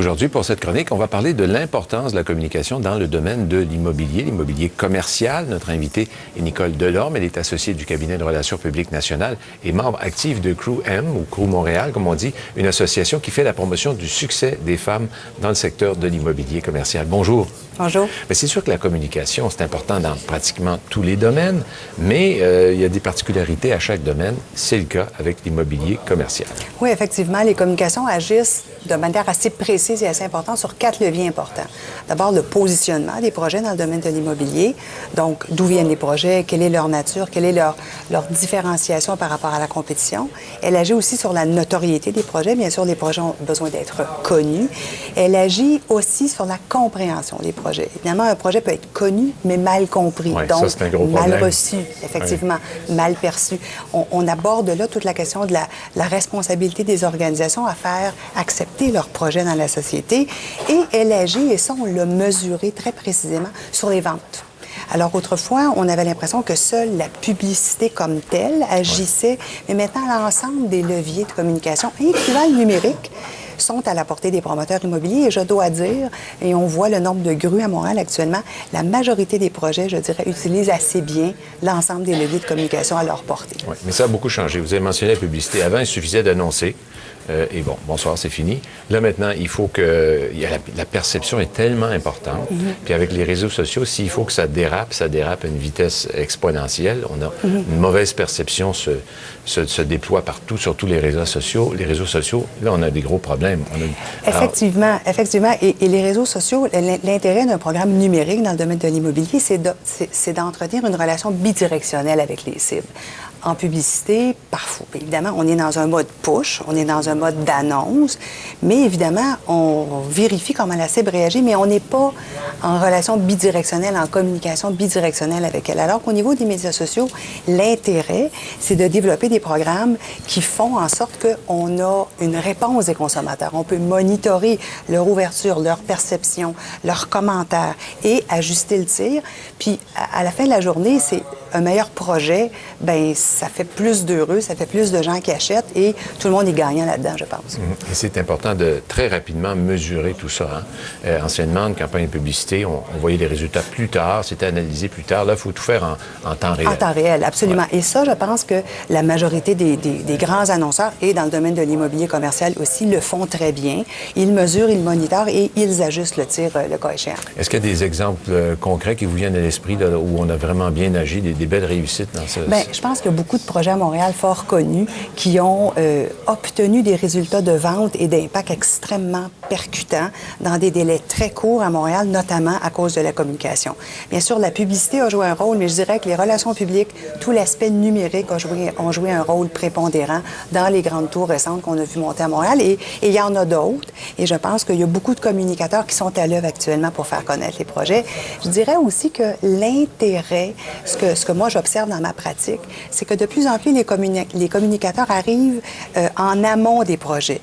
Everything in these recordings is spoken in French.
Aujourd'hui, pour cette chronique, on va parler de l'importance de la communication dans le domaine de l'immobilier commercial. Notre invitée est Nicole Delorme. Elle est associée du cabinet de relations publiques nationales et membre active de Crew M, ou Crew Montréal, comme on dit, une association qui fait la promotion du succès des femmes dans le secteur de l'immobilier commercial. Bonjour. Bonjour. Mais c'est sûr que la communication, c'est important dans pratiquement tous les domaines, mais il y a des particularités à chaque domaine. C'est le cas avec l'immobilier commercial. Oui, effectivement, les communications agissent de manière assez précise et assez importante sur 4 leviers importants. D'abord, le positionnement des projets dans le domaine de l'immobilier. Donc, d'où viennent les projets, quelle est leur nature, quelle est leur différenciation par rapport à la compétition. Elle agit aussi sur la notoriété des projets. Bien sûr, les projets ont besoin d'être connus. Elle agit aussi sur la compréhension des projets. Évidemment, un projet peut être connu, mais mal compris. Ouais, donc, ça, c'est un gros mal problème. reçu, effectivement, mal perçu. On aborde là toute la question de la responsabilité des organisations à faire accepter leurs projets dans la société. Et elle agit, et ça, on l'a mesuré très précisément, sur les ventes. Alors, autrefois, on avait l'impression que seule la publicité comme telle agissait, mais maintenant, l'ensemble des leviers de communication, incluant le numérique, sont à la portée des promoteurs immobiliers. Et je dois dire, et on voit le nombre de grues à Montréal actuellement, la majorité des projets, je dirais, utilisent assez bien l'ensemble des leviers de communication à leur portée. Oui, mais ça a beaucoup changé. Vous avez mentionné la publicité. Avant, il suffisait d'annoncer. Et bon, bonsoir, c'est fini. Là, maintenant, il faut que... La perception est tellement importante. Puis avec les réseaux sociaux, s'il faut que ça dérape à une vitesse exponentielle. On a une mauvaise perception se déploie partout, sur tous les réseaux sociaux. Les réseaux sociaux, là, on a des gros problèmes. Effectivement. Et les réseaux sociaux, l'intérêt d'un programme numérique dans le domaine de l'immobilier, c'est d'entretenir une relation bidirectionnelle avec les cibles. En publicité, parfois, évidemment, on est dans un mode push, on est dans un mode d'annonce, mais évidemment, on vérifie comment la cible réagit, mais on n'est pas en relation bidirectionnelle, en communication bidirectionnelle avec elle. Alors qu'au niveau des médias sociaux, l'intérêt, c'est de développer des programmes qui font en sorte qu'on a une réponse des consommateurs. On peut monitorer leur ouverture, leur perception, leurs commentaires et ajuster le tir. Puis, à la fin de la journée, c'est un meilleur projet, bien, ça fait plus d'heureux, ça fait plus de gens qui achètent et tout le monde est gagnant là-dedans, je pense. Et c'est important de très rapidement mesurer tout ça. Anciennement, une campagne de publicité, on voyait les résultats plus tard, c'était analysé plus tard. Là, il faut tout faire en temps réel. En temps réel, absolument. Ouais. Et ça, je pense que la majorité des grands annonceurs, et dans le domaine de l'immobilier commercial aussi, le font très bien. Ils mesurent, ils monitorent et ils ajustent le tir le cas échéant. Est-ce qu'il y a des exemples concrets qui vous viennent à l'esprit où on a vraiment bien agi, des belles réussites dans ce... Bien, je pense qu'il y a beaucoup de projets à Montréal fort connus qui ont obtenu des résultats de vente et d'impact extrêmement percutants dans des délais très courts à Montréal, notamment à cause de la communication. Bien sûr, la publicité a joué un rôle, mais je dirais que les relations publiques, tout l'aspect numérique ont joué un rôle prépondérant dans les grandes tours récentes qu'on a vu monter à Montréal. Et il y en a d'autres. Et je pense qu'il y a beaucoup de communicateurs qui sont à l'œuvre actuellement pour faire connaître les projets. Je dirais aussi que l'intérêt, ce que moi j'observe dans ma pratique, c'est que de plus en plus, les communicateurs arrivent en amont des projets.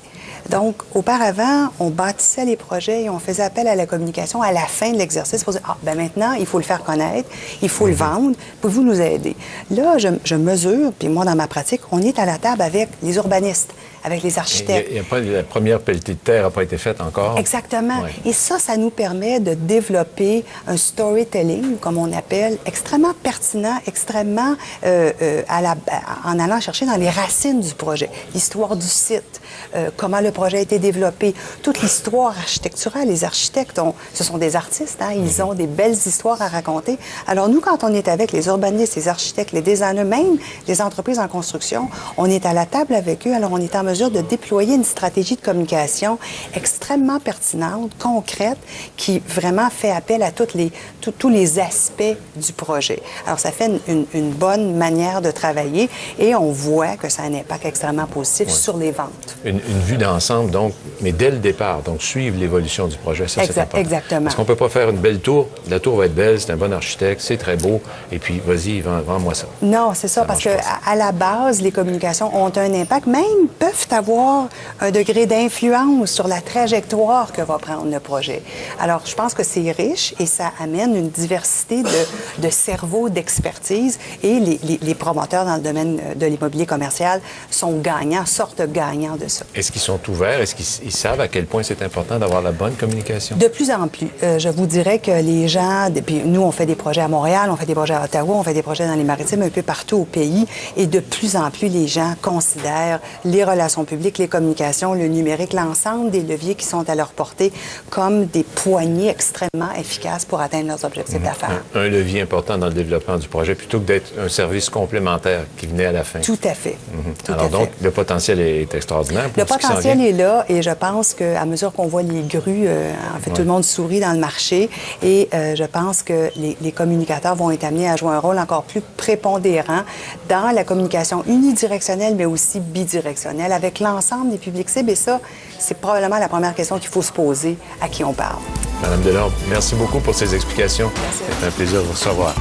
Donc, auparavant, on bâtissait les projets et on faisait appel à la communication à la fin de l'exercice pour dire, maintenant, il faut le faire connaître, il faut le vendre, pouvez-vous nous aider? Là, je mesure, puis moi, dans ma pratique, on est à la table avec les urbanistes, avec les architectes. La première pelletée de terre n'a pas été faite encore. Exactement. Ouais. Et ça nous permet de développer un storytelling, comme on appelle, extrêmement pertinent, extrêmement en allant chercher dans les racines du projet, l'histoire du site, comment le projet a été développé, toute l'histoire architecturale. Les architectes, ce sont des artistes, ils ont des belles histoires à raconter. Alors nous, quand on est avec les urbanistes, les architectes, les designers, même les entreprises en construction, on est à la table avec eux, alors on est en mesure de déployer une stratégie de communication extrêmement pertinente, concrète, qui vraiment fait appel à tous les aspects du projet. Alors, ça fait une bonne manière de travailler et on voit que ça a un impact extrêmement positif sur les ventes. Une vue d'ensemble, donc, mais dès le départ, donc suivre l'évolution du projet, ça, c'est important. Exactement. Parce qu'on ne peut pas faire une belle tour, la tour va être belle, c'est un bon architecte, c'est très beau, et puis, vas-y, vends-moi ça. Non, c'est ça, parce qu'à la base, les communications ont un impact, même peuvent peuvent avoir un degré d'influence sur la trajectoire que va prendre le projet. Alors, je pense que c'est riche et ça amène une diversité de cerveaux, d'expertise, et les promoteurs dans le domaine de l'immobilier commercial sont gagnants, sortent gagnants de ça. Est-ce qu'ils sont ouverts? Est-ce qu'ils savent à quel point c'est important d'avoir la bonne communication? De plus en plus. Je vous dirais que les gens, puis nous, on fait des projets à Montréal, on fait des projets à Ottawa, on fait des projets dans les Maritimes, un peu partout au pays, et de plus en plus, les gens considèrent les relations publiques, les communications, le numérique, l'ensemble des leviers qui sont à leur portée comme des poignées extrêmement efficaces pour atteindre leurs objectifs d'affaires. Un levier important dans le développement du projet, plutôt que d'être un service complémentaire qui venait à la fin. Tout à fait. Tout Alors à fait. donc, le potentiel est extraordinaire. Le potentiel est là, et je pense qu'à mesure qu'on voit les grues, en fait, tout le monde sourit dans le marché, et je pense que les communicateurs vont être amenés à jouer un rôle encore plus prépondérant dans la communication unidirectionnelle, mais aussi bidirectionnelle, avec l'ensemble des publics cibles. Et ça, c'est probablement la première question qu'il faut se poser à qui on parle. Madame Delorme, merci beaucoup pour ces explications. Merci. C'est un plaisir de vous recevoir.